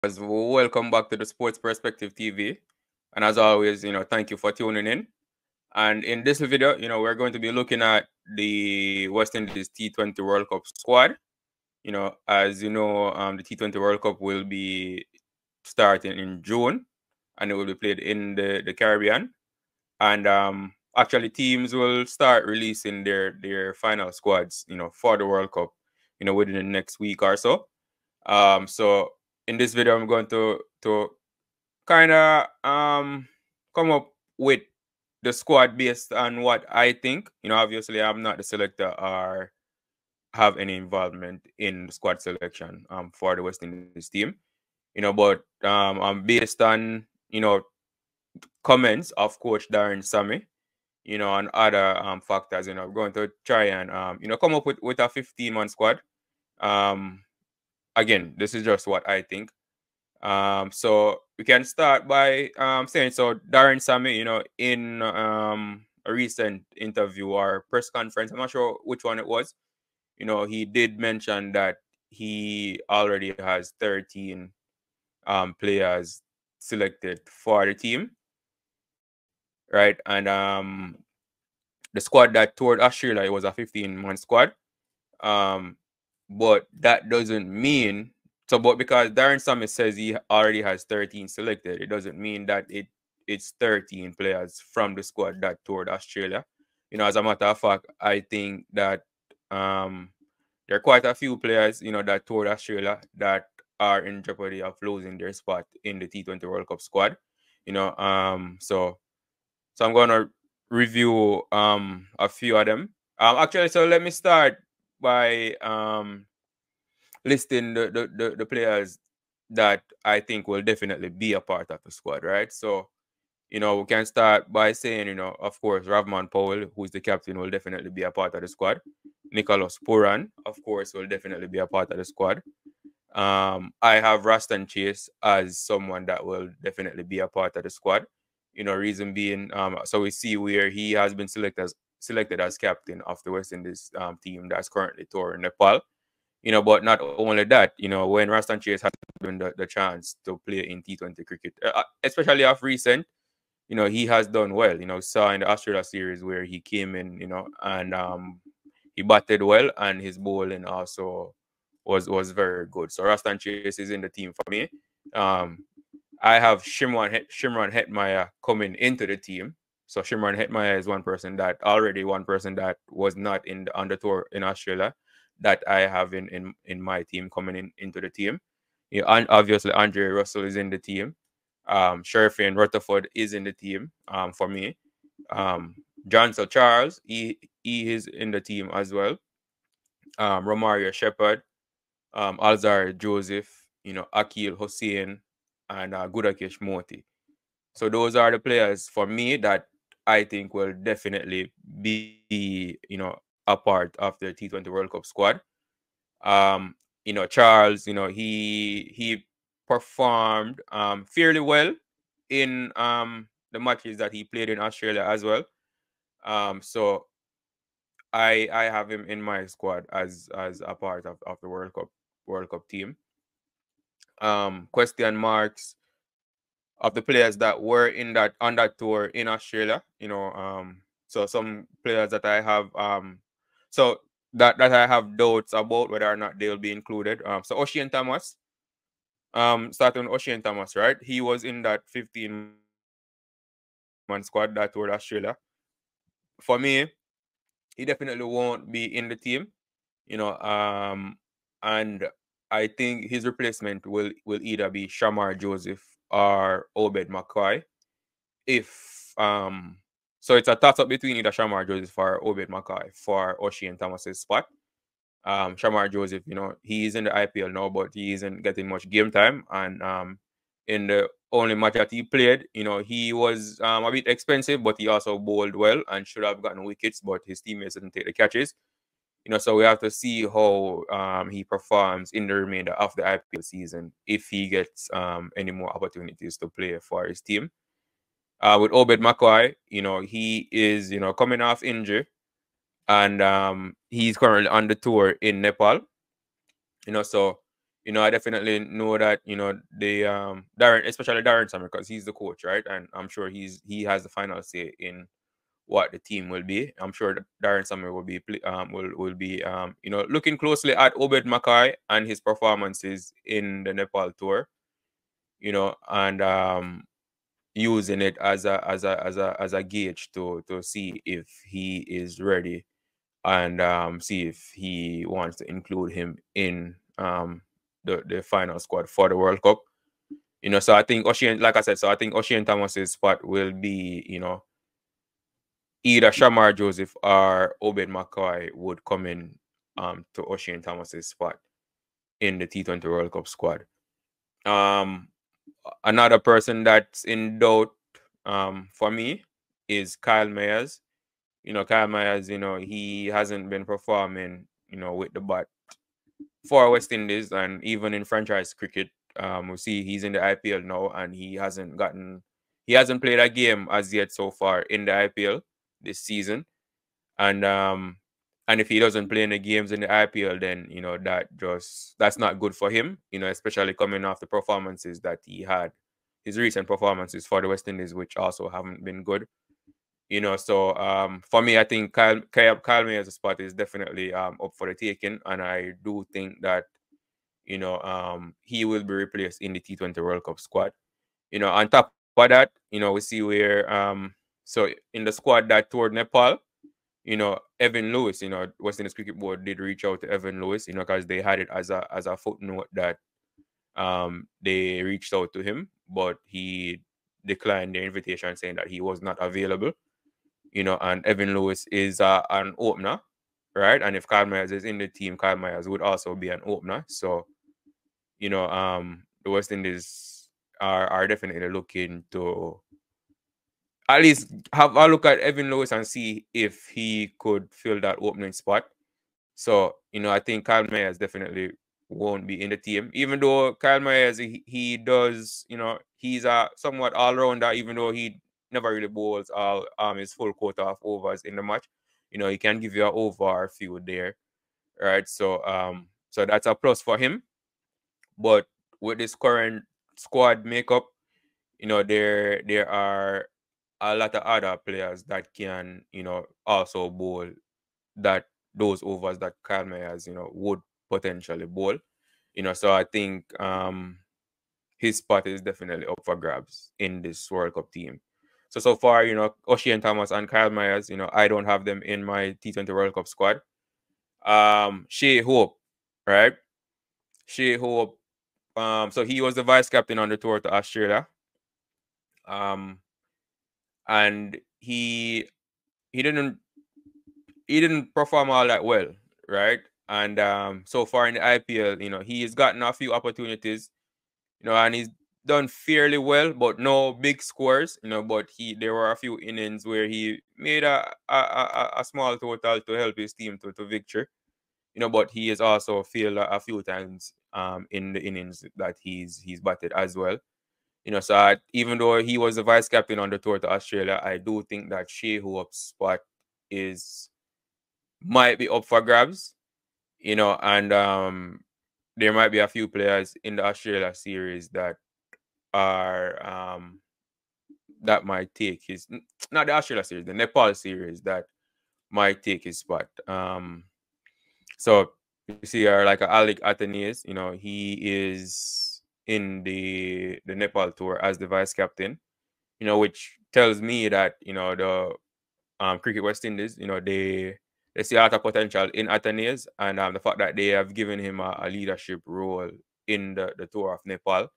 Welcome back to the Sports Perspective TV. And as always, thank you for tuning in. And in this video, we're going to be looking at the West Indies T20 World Cup squad. As you know, the T20 World Cup will be starting in June, and it will be played in the Caribbean. And actually, teams will start releasing their final squads, for the World Cup, within the next week or so. So in this video, I'm going to kind of come up with the squad based on what I think. Obviously, I'm not the selector or have any involvement in the squad selection for the West Indies team. But I'm based on comments of Coach Darren Sammy. And other factors. I'm going to try and come up with a 15-man squad. Again, this is just what I think. So we can start by saying, so Darren Sammy, in a recent interview or press conference, I'm not sure which one it was, he did mention that he already has 13 players selected for the team, right? And the squad that toured Australia, it was a 15-man squad. But that doesn't mean but because Darren Sammy says he already has 13 selected, it doesn't mean that it's 13 players from the squad that toured Australia. As a matter of fact, I think that there are quite a few players, that toured Australia that are in jeopardy of losing their spot in the T20 World Cup squad. So I'm gonna review a few of them. Actually, so let me start by listing the players that I think will definitely be a part of the squad, right? So, we can start by saying, of course, Ravman Powell, who's the captain, will definitely be a part of the squad. Nicholas Puran, of course, will definitely be a part of the squad. I have Raston Chase as someone that will definitely be a part of the squad. Reason being, so we see where he has been selected as captain of the West Indies team that's currently touring Nepal. But not only that, when Raston Chase has been the chance to play in T20 cricket, especially of recent, he has done well. Saw in the Australia series where he came in, and he batted well, and his bowling also was very good. So Raston Chase is in the team for me. I have Shimron Hetmeyer coming into the team. So Shimron Hetmeyer is one person that was not on the tour in Australia that I have in my team coming into the team. And obviously Andre Russell is in the team. Sherfane Rutherford is in the team for me. Johnson Charles, he is in the team as well. Romario Shepherd, Alzar Joseph, Akil Hussein, and Gudakesh Moti. So those are the players for me that I think will definitely be, a part of the T20 World Cup squad. Charles, he performed fairly well in the matches that he played in Australia as well. So I have him in my squad as a part of the World Cup team. Question marks of the players that were on that tour in Australia. So some players that I have so that I have doubts about whether or not they'll be included. So Ocean Thomas, starting Ocean Thomas, right? He was in that 15-man squad that toured Australia. For me, he definitely won't be in the team, and I think his replacement will either be Shamar Joseph or Obed McCoy. If so it's a toss-up between either Shamar Joseph or Obed McCoy for Ocean Thomas's spot. Shamar Joseph, he is in the IPL now, but he isn't getting much game time. And in the only match that he played, he was a bit expensive, but he also bowled well and should have gotten wickets, but his teammates didn't take the catches. So we have to see how he performs in the remainder of the IPL season if he gets any more opportunities to play for his team. With Obed McCoy, he is, coming off injury, and he's currently on the tour in Nepal. So I definitely know that the Darren, especially Darren Summer, because he's the coach, right? And I'm sure he has the final say in what the team will be. I'm sure that Darren Summer will be looking closely at Obed Mackay and his performances in the Nepal tour, and using it as a gauge to see if he is ready, and see if he wants to include him in the final squad for the World Cup. So I think Ocean, like I said, so I think Ocean Thomas's spot will be, either Shamar Joseph or Obed McCoy would come in to Ocean Thomas's spot in the T20 World Cup squad. Another person that's in doubt for me is Kyle Mayers. Kyle Myers, he hasn't been performing, with the bat for West Indies, and even in franchise cricket. We see he's in the IPL now, and he hasn't played a game as yet so far in the IPL this season. And if he doesn't play any games in the IPL, then that's not good for him. Especially coming off the performances that he had, his recent performances for the West Indies, which also haven't been good. So for me, I think Kyle Mayer's spot is definitely up for the taking, and I do think that he will be replaced in the T20 World Cup squad. On top of that, we see where so in the squad that toured Nepal, Evan Lewis, West Indies Cricket Board did reach out to Evan Lewis, because they had it as a footnote that they reached out to him, but he declined the invitation, saying that he was not available. And Evan Lewis is an opener, right? And if Kyle Myers is in the team, Kyle Myers would also be an opener. So, the West Indies are definitely looking to at least have a look at Evan Lewis and see if he could fill that opening spot. So, I think Kyle Myers definitely won't be in the team, even though Kyle Myers, he does, he's a somewhat all-rounder, even though he never really bowls all his full quota of overs in the match. He can give you an over or a few there, right? So that's a plus for him. But with this current squad makeup, there are a lot of other players that can, also bowl those overs that Kyle Myers, would potentially bowl. So I think his spot is definitely up for grabs in this World Cup team. So far, Ocean Thomas and Kyle Myers, I don't have them in my T20 World Cup squad. Shea Hope, right? Shea Hope. So he was the vice captain on the tour to Australia. And he didn't perform all that well, right? And so far in the IPL, he has gotten a few opportunities, and he's done fairly well, but no big scores, but there were a few innings where he made a small total to help his team to victory, but he has also failed a few times in the innings that he's batted as well. So even though he was the vice captain on the tour to Australia, I do think that Shea Hope's spot might be up for grabs, and there might be a few players in the Australia series that are that might take his, not the Australia series, the Nepal series, that might take his spot. So you see, like Alec Athanasis, he is in the Nepal tour as the vice captain, which tells me that the Cricket West Indies, they see a lot of potential in Athanasis, and the fact that they have given him a leadership role in the tour of Nepal,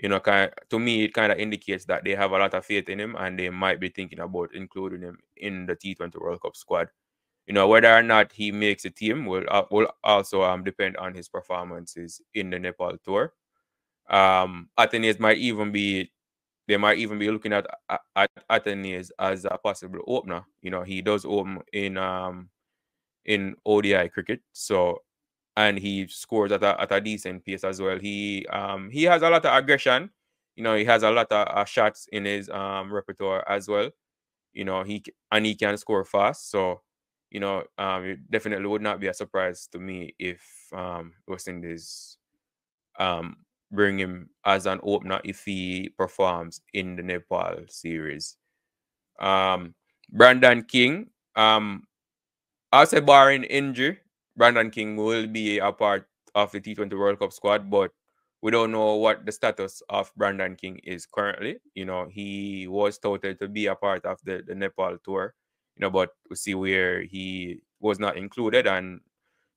to me, it kind of indicates that they have a lot of faith in him, and they might be thinking about including him in the T20 World Cup squad. Whether or not he makes a team will also depend on his performances in the Nepal tour. Athanasis they might even be looking at Athanasis as a possible opener. He does open in ODI cricket, so, and he scores at a decent pace as well. He has a lot of aggression. He has a lot of shots in his repertoire as well. He can score fast. So, it definitely would not be a surprise to me if West Indies um, bring him as an opener if he performs in the Nepal series. Brandon King, I'll say barring injury, Brandon King will be a part of the T20 World Cup squad, but we don't know what the status of Brandon King is currently. He was touted to be a part of the Nepal tour, but we see where he was not included, and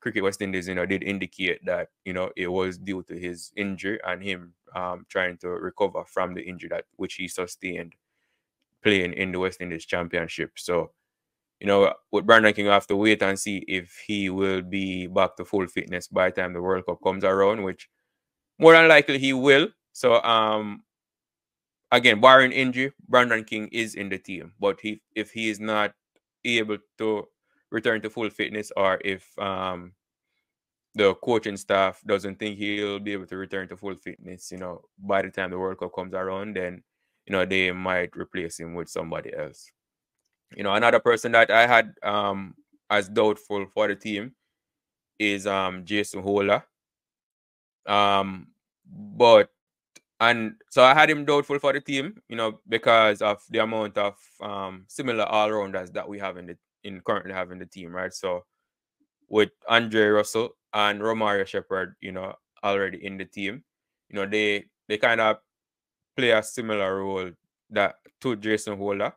Cricket West Indies, did indicate that, it was due to his injury and him trying to recover from the injury which he sustained playing in the West Indies Championship. So, with Brandon King, we have to wait and see if he will be back to full fitness by the time the World Cup comes around, which more than likely he will. So, again, barring injury, Brandon King is in the team. But if he is not able to return to full fitness, or if the coaching staff doesn't think he'll be able to return to full fitness, by the time the World Cup comes around, then, they might replace him with somebody else. Another person that I had as doubtful for the team is Jason Hola. And so I had him doubtful for the team, because of the amount of similar all-rounders that we have currently have in the team, right? So with Andre Russell and Romario Shepherd, already in the team, they kind of play a similar role to Jason Hola.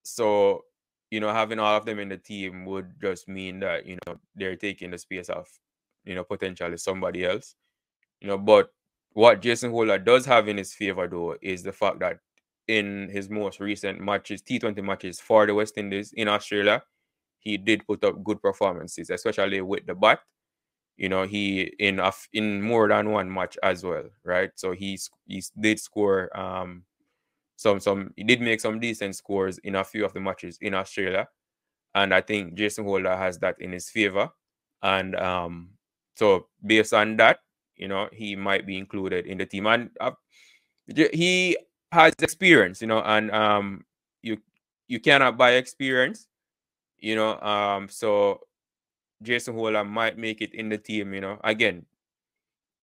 So, having all of them in the team would just mean that, they're taking the space of, potentially somebody else. But what Jason Hola does have in his favor, though, is the fact that in his most recent matches, T20 matches for the West Indies in Australia, he did put up good performances, especially with the bat. He in more than one match as well, right? So he did score he did make some decent scores in a few of the matches in Australia, and I think Jason Holder has that in his favor. And so based on that, he might be included in the team, and he has experience, and you cannot buy experience, so Jason Holder might make it in the team, again.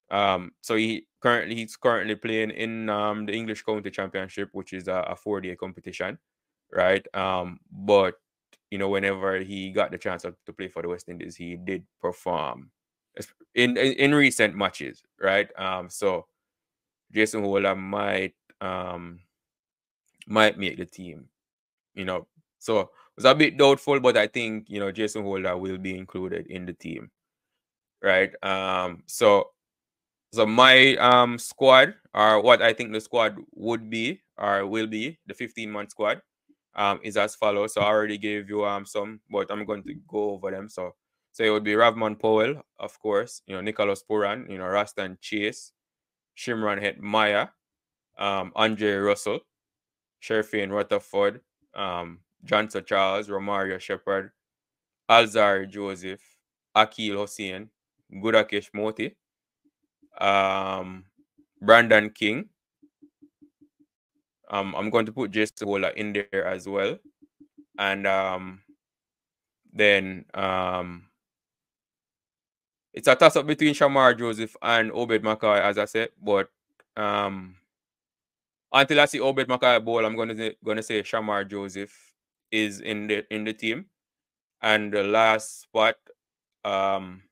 So he's currently playing in the English County Championship, which is a 4-day competition, right? But whenever he got the chance to play for the West Indies, he did perform in recent matches, right? So Jason Holder might make the team, So it's a bit doubtful, but I think Jason Holder will be included in the team, right? So my squad, or what I think the squad would be or will be, the 15-man squad, is as follows. So I already gave you some, but I'm going to go over them. So it would be Ravman Powell, of course, Nicholas Puran, Rastan Chase, Shimron Het Maya, Andre Russell, Sherfane Rutherford, Johnson Charles, Romario Shepherd, Alzari Joseph, Akil Hossein, Gudakesh Moti, Brandon King. I'm going to put Jason Holder in there as well. And then it's a toss-up between Shamar Joseph and Obed Mackay, as I said. But until I see Obed Mackay bowl, I'm gonna say Shamar Joseph is in the team. And the last spot, I'm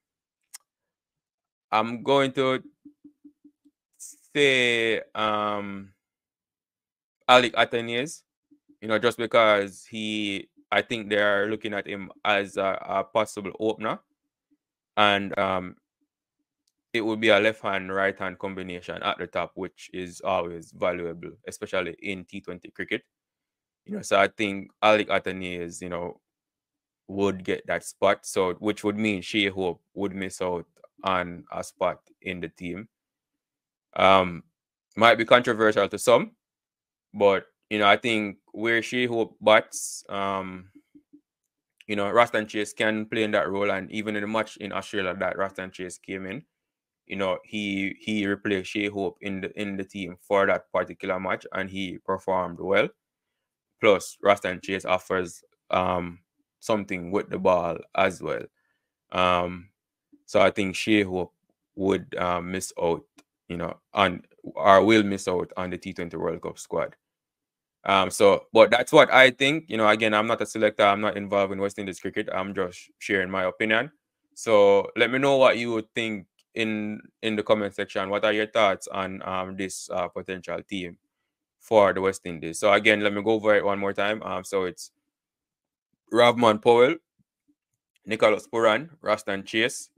going to say Alec Atenes, just because I think they're looking at him as a possible opener. And it would be a left-hand, right-hand combination at the top, which is always valuable, especially in T20 cricket. So I think Alec Atenes, would get that spot. So which would mean Shea Hope would miss out on a spot in the team. Might be controversial to some, but I think where Shea Hope bats, Rastan Chase can play in that role, and even in the match in Australia that Rastan Chase came in, he replaced Shea Hope in the team for that particular match, and he performed well. Plus, Rastan Chase offers something with the ball as well. So I think Shea Hope would miss out, on or will miss out on the T20 World Cup squad. But that's what I think. Again, I'm not a selector. I'm not involved in West Indies cricket. I'm just sharing my opinion. So let me know what you would think in the comment section. What are your thoughts on this potential team for the West Indies? So again, let me go over it one more time. So it's Ravman Powell, Nicholas Puran, Rastan Chase,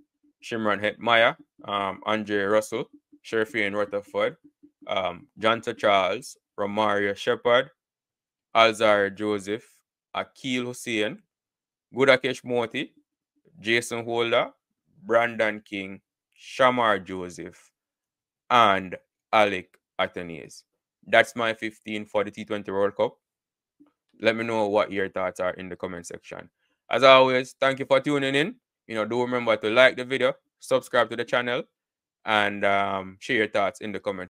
Shimran Hetmaya, Andre Russell, Sherfian Rutherford, Jonta Charles, Romario Shepard, Alzar Joseph, Akil Hussein, Gudakesh Moti, Jason Holder, Brandon King, Shamar Joseph, and Alec Athanaze. That's my 15 for the T20 World Cup. Let me know what your thoughts are in the comment section. As always, thank you for tuning in. Do remember to like the video, subscribe to the channel, and share your thoughts in the comment